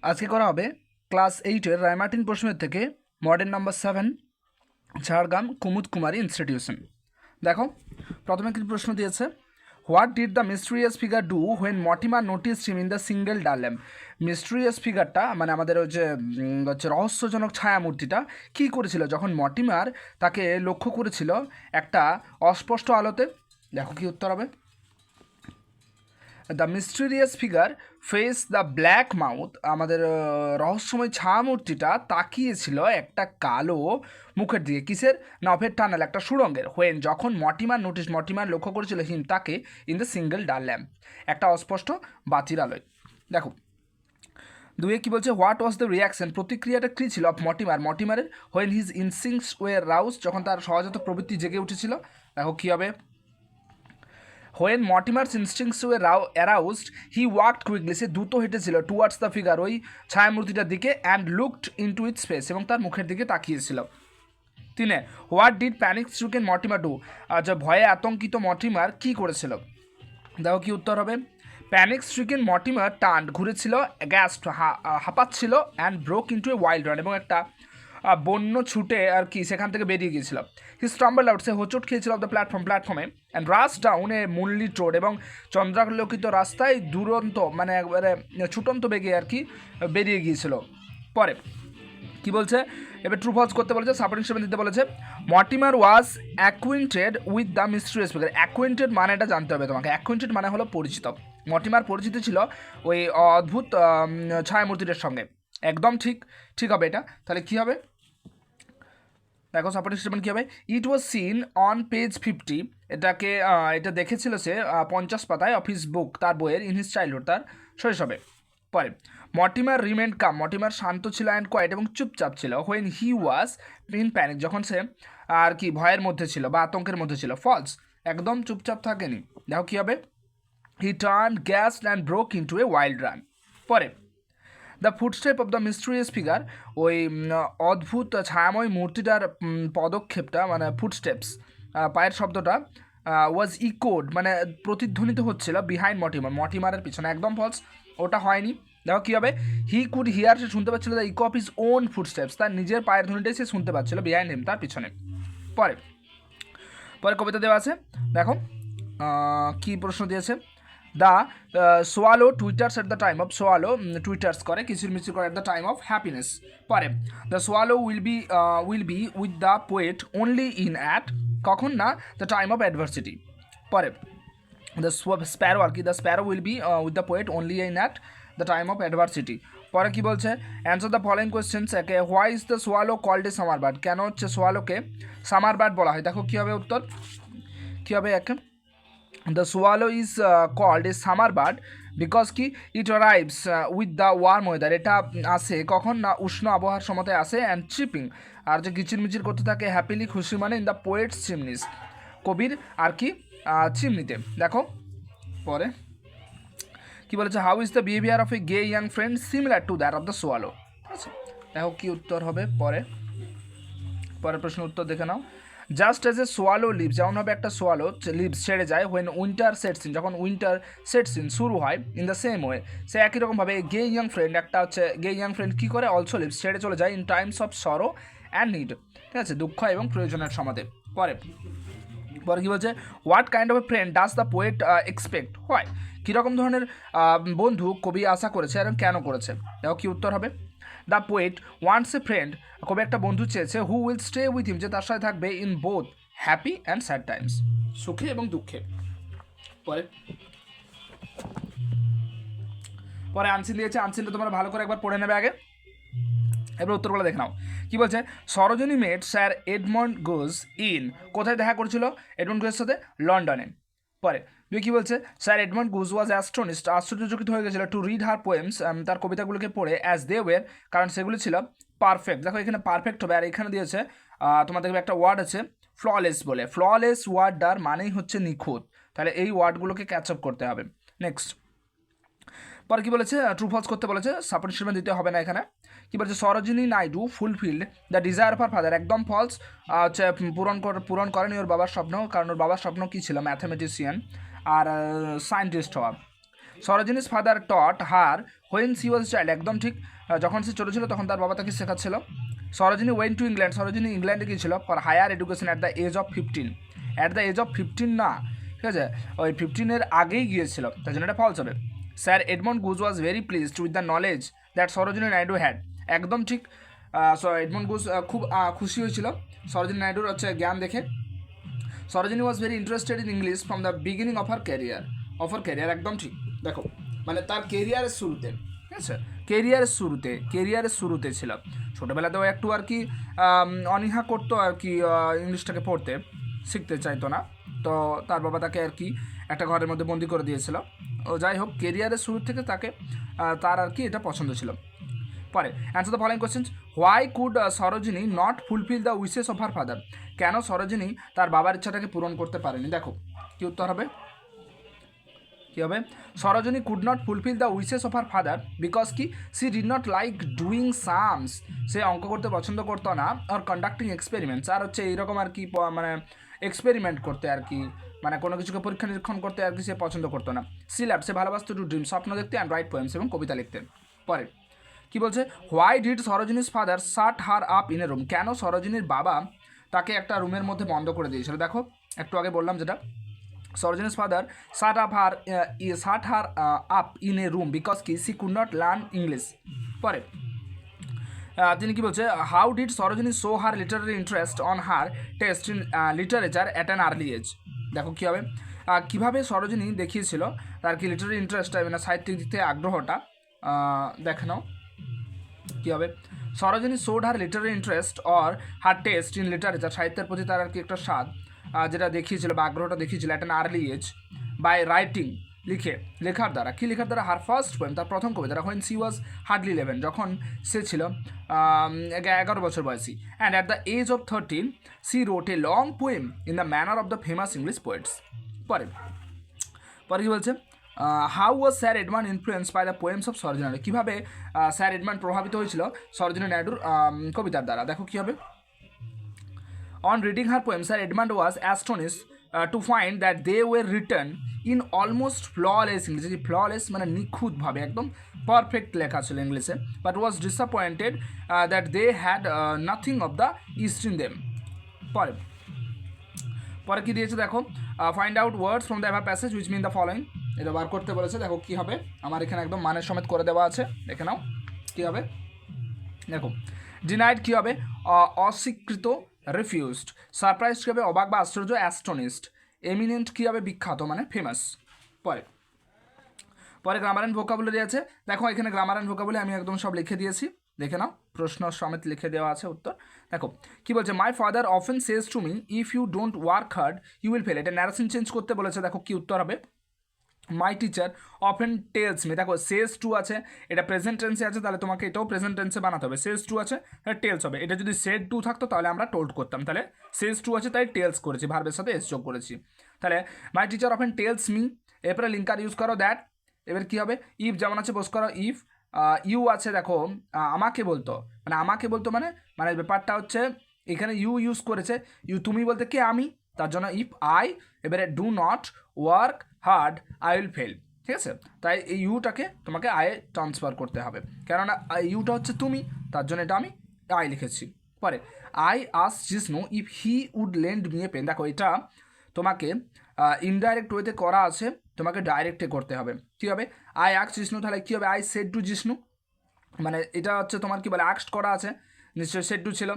আজকে করা হবে ক্লাস 8-এর রায়মার্টিন প্রশ্নের থেকে model number 7 Jhargram Kumud Kumari institution. দেখো প্রথমে কি প্রশ্ন দিয়েছে, what did the mysterious figure do when Mortimer notice him in the single ডার্লেম। মিস্ট্রিয়াস ফিগারটা মানে আমাদের ওই যে হচ্ছে রহস্যজনক ছায়ামূর্তিটা কী করেছিল যখন মর্টিমার তাকে লক্ষ্য করেছিল একটা অস্পষ্ট আলোতে। দেখো কি উত্তর হবে, the mysterious figure face the black mouth, আমাদের রহস্যময় ছায়ামূর্তিটা তাকিয়েছিল একটা কালো মুখের দিকে, কিসের না অফের টানেল একটা সুড়ঙ্গের, হোয়েন যখন মর্টিমার লক্ষ্য করেছিল হিম তাকে in the single der lamp একটা অস্পষ্ট বাতির আলোয়। দেখো দুয়ে কী বলছে, হোয়াট ওয়াজ দ্য রিয়াকশন, প্রতিক্রিয়াটা কী ছিল অফ মর্টিমারের when his instincts were rouse, যখন তার সহজাত প্রবৃত্তি জেগে উঠেছিল। দেখো কী হবে, when Mortimer's instincts were aroused he walked quickly, সে দ্রুত হেঁটেছিল টুয়ার্ডস দ্য ফিগার, ওই ছায়ামূর্তিটার দিকে, and looked into its face, এবং তার মুখের দিকে তাকিয়েছিল। তিনে, what did panic stricken Mortimer do, আচ্ছা ভয়ে আতঙ্কিত মর্টিমার কী করেছিল। দেখো কি উত্তর হবে, প্যানিক স্ট্রিকেন মর্টিমার টার্ন ঘুরেছিল, গ্যাস্ট হাঁপাচ্ছিল, and broke into a wild run, এবং একটা বন্য ছুটে আর কি সেখান থেকে বেরিয়ে গিয়েছিল। হি স্টাম্বল আউট, সে হোঁচট খেয়েছিল অফ দ্য প্ল্যাটফর্মে, and rush down A moonlit road, এবং চন্দ্রালোকিত রাস্তায় দুরন্ত মানে একবারে ছুটন্ত বেগে আর কি বেরিয়ে গিয়েছিল। পরে কি বলছে, এবার ট্রু ফলস করতে বলেছে, সাপোর্টিং স্টেটমেন্ট দিতে বলেছে। Mortimer was acquainted with the mysterious figure, acquainted মানে এটা জানতে হবে তোমাকে, অ্যাকুইন্টেড মানে হলো পরিচিত, মর্টিমার পরিচিত ছিল ওই অদ্ভুত ছায়ামূর্তিটার সঙ্গে। একদম ঠিক, ঠিক হবে এটা। তাহলে কী হবে, দেখো সাপোর্টিং স্টেটমেন্ট কী হবে, ইট ওয়াজ সিন অন পেজ 50, এটাকে এটা দেখেছিল সে 50 পাতায় অফ হিজ বুক, তার বইয়ের, ইন হিজ চাইল্ডহুড, তার শৈশবে। পরে মর্টিমার রিমেন্ড কাম, মর্টিমার শান্ত ছিল অ্যান্ড কোয়াইট, এবং চুপচাপ ছিল, when he was in panic, যখন সে আর কি ভয়ের মধ্যে ছিল বা আতঙ্কের মধ্যে ছিল। ফলস, একদম চুপচাপ থাকেনি। দেখো কী হবে, he turn gasped and broke into a wild run. পরে the footstep of the mysterious figure, ওই অদ্ভুত ছায়াময় মূর্তিটার পদক্ষেপটা মানে ফুটস্টেপস, পায়ের শব্দটা ওয়াজ ইকোড মানে প্রতিধ্বনিত হচ্ছিল বিহাইন্ড মর্টিমারের পিছনে। একদম ফলস, ওটা হয়নি। দেখো কী হবে, হি কুড হিয়ার, সে শুনতে পাচ্ছিল the echo of his own footsteps, তার নিজের পায়ের ধ্বনিটাই সে শুনতে পাচ্ছিল বিহাইন্ড হিম, তার পিছনে। পরে পরে কবিতা দেওয়া আছে, দেখো কী প্রশ্ন দিয়েছে, the swallow twitters at the time of, swallow twitters করে কিচিরমিচির করে at the time of happiness. পরে the swallow will be with the poet only in at, কখন না দ্য টাইম অফ অ্যাডভার্সিটি। পরে দ্য স্প্যারো আর কি, the sparrow will be with the poet only in at the time of adversity. পরে কী বলছে, answer the following questions, একে why is the swallow called a summer bird, কেন হচ্ছে সোয়ালোকে summer bird বলা হয়। দেখো কী হবে উত্তর, কী হবে একে, the swallow is called a summer bird because কি it arrives with the warm weather, এটা আসে কখন না উষ্ণ আবহাওয়ার সময়তে আসে, অ্যান্ড চিপিং, আর যে কিচিরমিচির করতে থাকে হ্যাপিলি খুশি মানে ইন দ্য পোয়েটস চিমনিস, কবির আর কি চিমনিতে। দেখো পরে কি বলেছে, how is the behaviour of a gay young friend similar to that of the swallow. আচ্ছা দেখো কি উত্তর হবে, পরের প্রশ্ন উত্তর দেখে নাও। Just as a swallow leaves, যেমন হবে একটা সোয়ালো লিভস ছেড়ে যায়, হোয়েন উইন্টার সেটস ইন, যখন উইন্টার সেটস ইন শুরু হয়, ইন দ্য সেম ওয়ে, সে একই রকমভাবে গে ইয়াং ফ্রেন্ড, একটা হচ্ছে গে ইয়াং ফ্রেন্ড কী করে অলসো লিভস, ছেড়ে চলে যায়, in Times of sorrow and need, ঠিক আছে, দুঃখ এবং প্রয়োজনের সমাধে। পরে কী বলছে, what kind of a friend does the poet expect, হয় কীরকম ধরনের বন্ধু কবি আশা করেছে এবং কেন করেছে। দেখো কী উত্তর হবে, the poet wants a friend, কবি একটা বন্ধু চেয়েছে, who will stay with him, যে তার সাথে থাকবে, in both happy and sad Times, সুখে এবং দুঃখে। পরে আনসিন দিয়েছে, আনসিনটা তোমরা ভালো করে একবার পড়ে নেবে আগে, এবার উত্তরগুলো দেখে নাও। কী বলছে, সরোজিনী মেট স্যার এডমন্ড গোজ ইন, কোথায় দেখা করেছিল এডমন্ড গোজের সাথে, লন্ডনে। পরে দুই কী বলছে, স্যার এডমন্ড গুজ ওয়াজ অ্যাস্ট্রনিস্ট, আশ্চর্যচকিত হয়ে গেছিল, টু রিড হার পোয়েমস, তার কবিতাগুলোকে পড়ে, অ্যাজ দে ওয়ের, কারণ সেগুলি ছিল পারফেক্ট। দেখো এখানে পারফেক্ট হবে, আর এখানে দিয়েছে তোমার দেখবে একটা ওয়ার্ড আছে ফ্ললেস বলে, ফ্ললেস ওয়ার্ডটার মানেই হচ্ছে নিখুঁত, তাহলে এই ওয়ার্ডগুলোকে ক্যাচ আপ করতে হবে। নেক্সট পরে কী বলেছে, ট্রু ফলস করতে বলেছে, সাপোর্ট স্টেটমেন্ট দিতে হবে না এখানে। কী বলেছে, Sarojini Naidu fulfilled the desire of her father, একদম ফলস, হচ্ছে পূরণ করেনি ওর বাবার স্বপ্ন, কারণ ওর বাবার স্বপ্ন কী ছিল, ম্যাথামেটিশিয়ান আর সায়েন্টিস্ট হওয়া। Sarojini's father taught her when she was child, একদম ঠিক, যখন সে ছোটো ছিল তখন তার বাবা তাকে শেখাচ্ছিল। Sarojini went to England, Sarojini ইংল্যান্ডে গিয়েছিল for higher education at the age of 15, at the age of 15 না, ঠিক আছে, ওই 15-এর আগেই গিয়েছিল, তাই জন্য এটা ফলস হবে। Sir Edmund Gosse was very pleased with the knowledge that Sarojini Naidu had, একদম ঠিক, এডমন্ড গুজ খুব খুশি হয়েছিল সরোজিনী নাইডুর হচ্ছে জ্ঞান দেখে। Sarojini was very interested in English from the beginning of her career, একদম ঠিক। দেখো মানে তার কেরিয়ারের শুরুতে, ঠিক আছে, কেরিয়ারের শুরুতে ছিল, ছোটোবেলাতেও একটু আর কি অনীহা করতো আর কি, ইংলিশটাকে পড়তে শিখতে চাইতো না, তো তার বাবা তাকে আর কি একটা ঘরের মধ্যে বন্দি করে দিয়েছিল। ও যাই হোক, কেরিয়ারের শুরু থেকে তাকে তার আর কি এটা পছন্দ ছিল। পরে answer the following questions, why could Sarojini not fulfil the wishes of her father, কেন সরোজিনী তার বাবার ইচ্ছাটাকে পূরণ করতে পারেনি? দেখো কি উত্তর হবে, কী হবে, Sarojini could not fulfil the wishes of her father because কি she did not like doing sums, সে অঙ্ক করতে পছন্দ করতো না, আর কন্ডাক্টিং এক্সপেরিমেন্টস, আর হচ্ছে এইরকম আর কি মানে এক্সপেরিমেন্ট করতে আর কি, মানে কোনো কিছুকে পরীক্ষা নিরীক্ষণ করতে আর কি সে পছন্দ করতো না। সি লাভ, সে ভালোবাসতো টু ড্রিম, স্বপ্ন দেখতে, অ্যান্ড রাইট পোয়েমস, এবং কবিতা লিখতেন। পরে কি বলছে, why did Sarojini's father shut her up in a room, কেন সরোজিনীর বাবা তাকে একটা রুমের মধ্যে বন্ধ করে দিয়েছিল? দেখো একটু আগে বললাম যেটা, Sarojini's father shut her up in a room because কি she could not learn English. পরে তিনি কি বলছে, how did Sarojini show her literary interest on her taste in literature at an early age, দেখো কী হবে, কীভাবে সরোজিনী দেখিয়েছিল তার কি লিটারারি ইন্টারেস্টটা, মানে সাহিত্যিক দিক থেকে আগ্রহটা, দেখে নাও কী হবে, Sarojini showed her literary interest or her taste in literature, সাহিত্যের প্রতি তার আর কি একটা স্বাদ যেটা দেখিয়েছিল বা আগ্রহটা দেখিয়েছিল at an early age, by writing, লেখার দ্বারা, কি লেখার দ্বারা, হার ফার্স্ট পোয়েম, তার প্রথম কবিতা, হোয়েন সি ওয়াজ হার্ডলি 11, যখন সে ছিল 11 বছর বয়সী, and at the age of 13 she wrote a long poem in the manner of the famous English poets. পরে কি বলছে, how was sir Edmund influence by the poems of Sarojini Naidu, কীভাবে sir Edmund প্রভাবিত হয়েছিল সরোজিনী নাইডুর কবিতার দ্বারা? দেখো কী হবে, on reading her poem sir Edmund was astonished to find that they were written in almost flawless ইংলিশে, ফ্ললেস মানে নিখুঁতভাবে একদম পারফেক্ট লেখা ছিল ইংলিশে, but was disappointed that they had nothing of the East in them. পরে কী দিয়েছে দেখো, find out words from the above passage which mean the following, এটা বার করতে বলেছে, দেখো কী হবে, আমার এখানে একদম মানের সমেত করে দেওয়া আছে, দেখে নাও কী হবে, দেখো ডিনাইড কী হবে, অস্বীকৃত, রিফিউজড, সারপ্রাইজড কী হবে, অবাক বা আশ্চর্য, অ্যাস্টনিশড, এমিনেন্ট কী হবে, বিখ্যাত মানে ফেমাস। পরে গ্রামার অ্যান্ড ভোকাবুলারি আছে, দেখো এখানে গ্রামার অ্যান্ড ভোকাবুলারি আমি একদম সব লিখে দিয়েছি, দেখে নাও, প্রশ্ন সমেত লিখে দেওয়া আছে উত্তর। দেখো কী বলছে, my father often says to me if you don't work hard you will fail, এটা ন্যারেশন চেঞ্জ করতে বলেছে, দেখো কী উত্তর হবে, my teacher often tells me, দেখো সেজ টু আছে, এটা প্রেজেন্ট টেন্সে আছে, তাহলে তোমাকে এটাও প্রেজেন্ট টেন্সে বানাতে হবে, সেজ টু আছে তাহলে টেলস হবে, এটা যদি সেড টু থাকতো তাহলে আমরা টোল্ড করতাম, তাহলে সেজ টু আছে তাই টেলস করেছি, ভার্বের সাথে এস যোগ করেছি, তাহলে মাই টিচার অফেন টেলস মি, এরপরে লিঙ্কার ইউজ করো দ্যাট, এবার কী হবে, ইফ যেমন আছে বোস করো ইফ, ইউ আছে দেখো আমাকে বলতো, মানে মানে ব্যাপারটা হচ্ছে এখানে ইউ ইউজ করেছে, তুমি বলতে কে, আমি, তার জন্য ইফ আই, এবারে do not work hard I will fail, ঠিক আছে, তাই এই ইউটাকে তোমাকে আয়ে ট্রান্সফার করতে হবে, কেননা ইউটা হচ্ছে তুমি, তার জন্য এটা আমি আই লিখেছি। পরে আই আস Jishnu if he would lend me a pen, দেখো এটা তোমাকে ইনডাইরেক্ট ওয়েতে করা আছে, তোমাকে ডাইরেক্টে করতে হবে, কী হবে, আই আক্স জিষ্ণু, তাহলে কী হবে, আই সেড টু জিষ্ণু, মানে এটা হচ্ছে তোমার কী বলে আক্সড করা আছে, নিশ্চয়ই সেড টু ছিল,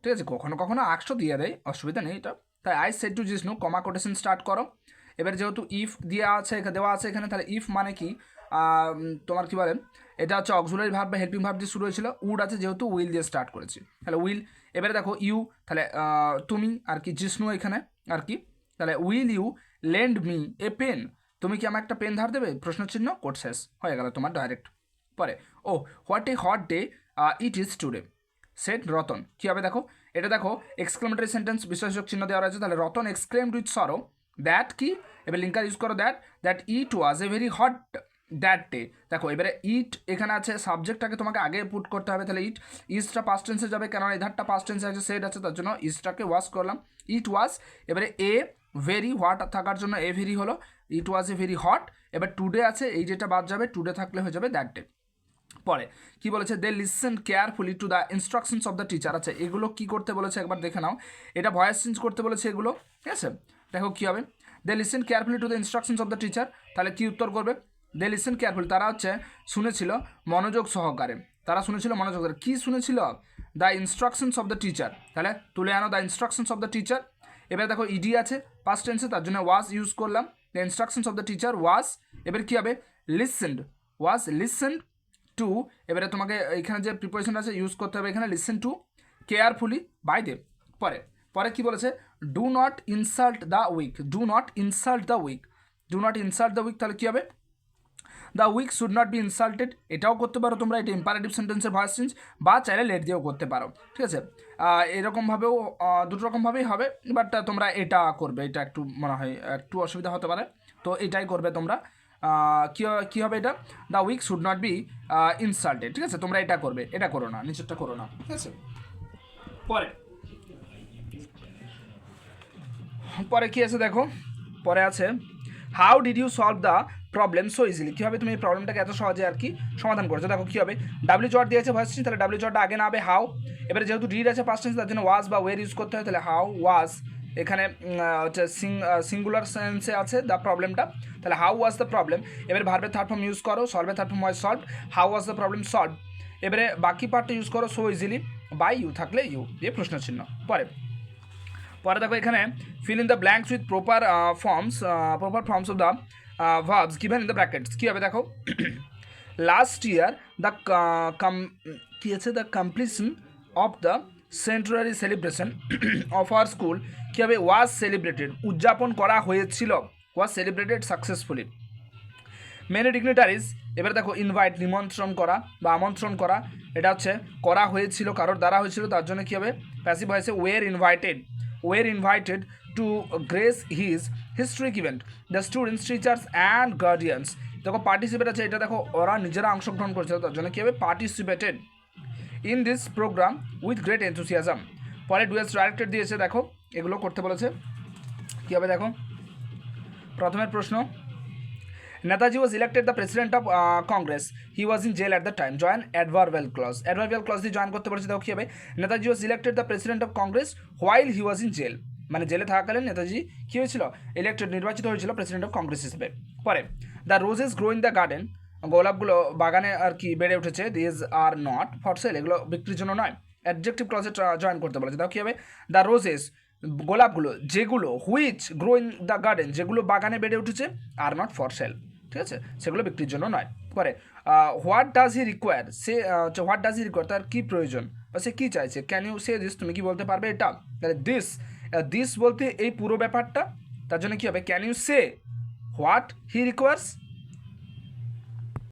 ঠিক আছে, কখনো কখনো আক্সও দিয়ে দেয়, অসুবিধা নেই এটা, তাই I said to Jishnu, comma quotation start করো, এবার যেহেতু ইফ দেওয়া আছে এখানে, তাহলে ইফ মানে কি তোমার কী বলেন, এটা হচ্ছে অক্সিলারি ভার্ব বা হেল্পিং ভার্ব দিয়ে শুরু হয়েছিল, উড আছে যেহেতু উইল দিয়ে স্টার্ট করেছি, তাহলে উইল, এবারে দেখো ইউ, তাহলে তুমি আর কি জিষ্ণু এখানে আর কি, তাহলে will you lend me a pen, তুমি কি আমার একটা পেন ধার দেবে, প্রশ্ন চিহ্ন, কোড শেষ হয়ে গেল তোমার ডাইরেক্ট। পরে oh what a hot day it is today, said Ratan, কী হবে দেখো, এটা দেখো এক্সক্লেমেটরি সেন্টেন্স বিশেষক চিহ্ন দেওয়া রয়েছে, তাহলে Ratan exclaimed with sorrow that কি, এবার লিঙ্কার ইউজ করো that it was a very hot that day, দেখো এবারে ইট এখানে আছে, সাবজেক্টটাকে তোমাকে আগে পুট করতে হবে, তাহলে ইজটা পাস্ট টেন্সে যাবে, কেননা এধারটা পাস্ট টেন্সে আছে, সেট আছে, তার জন্য ইজটাকে ওয়াশ করলাম, ইট ওয়াজ, এবারে এ ভেরি হোয়াট থাকার জন্য এ ভেরি হলো, ইট ওয়াজ এ ভেরি হট, এবার টুডে আছে, এই যেটা বাদ যাবে, টুডে থাকলে হয়ে যাবে দ্যাট ডে। পরে কি বলেছে, they listen carefully to the instructions of the teacher. আচ্ছা এগুলো কি করতে বলেছে একবার দেখে নাও, এটা ভয়েস চেঞ্জ করতে বলেছে এগুলো, ঠিক আছে। দেখো কী হবে, they listen carefully to the instructions of the teacher, তাহলে কি উত্তর করবে, দে লিসেন কেয়ারফুলি, তারা হচ্ছে শুনেছিল মনোযোগ সহকারে, তারা শুনেছিল মনোযোগ সহকারে, কী শুনেছিল, the instructions of the teacher, তাহলে তুলে আনো the instructions of the teacher. এবার দেখো ইডি আছে পাস্ট টেন্সে, তার জন্য ওয়াজ ইউজ করলাম, the instructions of the teacher was, এবার কী হবে, লিসেন্ড, ওয়াজ লিসেন্ড টু, এবারে তোমাকে এখানে যে প্রিপারেশন আছে ইউজ করতে হবে এখানে, listen to carefully by them. পরে পরে কি বলেছে, do not insult the weak, do not insult the weak, do not insult the weak, তাহলে কী হবে, the weak should not be insulted, এটাও করতে পারো তোমরা, এটা ইম্পারেটিভ সেন্টেন্সের ভয়েস চেঞ্জ, বা চাইলে লেট দিয়েও করতে পারো, ঠিক আছে। এরকমভাবেও দুটো রকমভাবেই হবে, বাট তোমরা এটা করবে, এটা একটু মনে হয় একটু অসুবিধা হতে পারে, তো এটাই করবে তোমরা। কী হবে এটা, the weak should not be insulted, ঠিক আছে, তোমরা এটা করবে, এটা করো না, নিচেরটা করো না, ঠিক আছে। পরে পরে কী আছে দেখো, পরে আছে how did you solve the problem so easily, কীভাবে তুমি এই প্রবলেমটাকে এত সহজে আর কি সমাধান করেছো। দেখো কী হবে, ডাব্লিউ জট দিয়েছে ভয়েস চেঞ্জ, তাহলে ডাব্লিউ জটটা আগে না হবে হাউ, এবারে যেহেতু ডিড আছে পাস্ট টেন্স, তার জন্য ওয়াজ বা ওয়ের ইউজ করতে হয়, তাহলে হাউ ওয়াজ, এখানে হচ্ছে সিঙ্গুলার সেন্সে আছে দ্য প্রবলেমটা, তাহলে হাউ ওয়াজ দ্য প্রবলেম, এবারে ভার্বের থার্ড ফর্ম ইউজ করো, সলভের third form was solve, how was the problem solve, এবারে বাকি পার্টটা ইউজ করো সো ইজিলি, বাই ইউ থাকলে ইউ দিয়ে প্রশ্ন চিহ্ন। পরে পরে দেখো এখানে fill in the blanks with proper forms of the verbs given in the brackets, কী হবে দেখো, লাস্ট ইয়ার দ্য কী আছে, the completion of the centenary celebration of our school, কী হবে, ওয়াজ সেলিব্রেটেড, উদযাপন করা হয়েছিল, ওয়াজ সেলিব্রেটেড সাকসেসফুলি, মেনি ডিগনিটারিজ, এবার দেখো ইনভাইট নিমন্ত্রণ করা বা আমন্ত্রণ করা, এটা হচ্ছে করা হয়েছিল কারোর দ্বারা হয়েছিল, তার জন্য কী হবে, প্যাসিভ ভয়েসে were invited to grace his historic event the students teachers and guardians, দেখো পার্টিসিপেট আছে, এটা দেখো ওরা নিজেরা অংশগ্রহণ করেছিল, তার জন্য কী হবে, participated in this programme with great enthusiasm. পরে ডুয়েস ডাইরেক্টেড দিয়েছে, দেখো এগুলো করতে বলেছে, কী হবে দেখো, প্রথমের প্রশ্ন, Netaji was elected the president of Congress. He was in jail at the time. Join adverbial clause. Adverbial clause দিয়ে জয়েন করতে বলেছে, দেখো কী হবে, Netaji was elected the president of Congress while he was in jail, মানে জেলে থাকাকালীন নেতাজি কী হয়েছিল, ইলেক্টেড নির্বাচিত হয়েছিল প্রেসিডেন্ট অফ কংগ্রেস হিসেবে। পরে the roses grow in the garden, গোলাপগুলো বাগানে আর কি বেড়ে উঠেছে, these are not for sale, এগুলো বিক্রির জন্য নয়, অ্যাডজেক্টিভ ক্লজে জয়েন করতে বলেছে, দেখো কী হবে, দ্য রোজেস গোলাপগুলো, যেগুলো which grow in the garden, যেগুলো বাগানে বেড়ে উঠেছে, আর নট ফর সেল, ঠিক আছে, সেগুলো বিক্রির জন্য নয়। পরে what does he require, say what does he require, তার কী প্রয়োজন বা সে কী চাইছে, ক্যান ইউ সে দিস, তুমি কি বলতে পারবে এটা, তাহলে দিস বলতে এই পুরো ব্যাপারটা, তার জন্য কী হবে, can you say what he requires,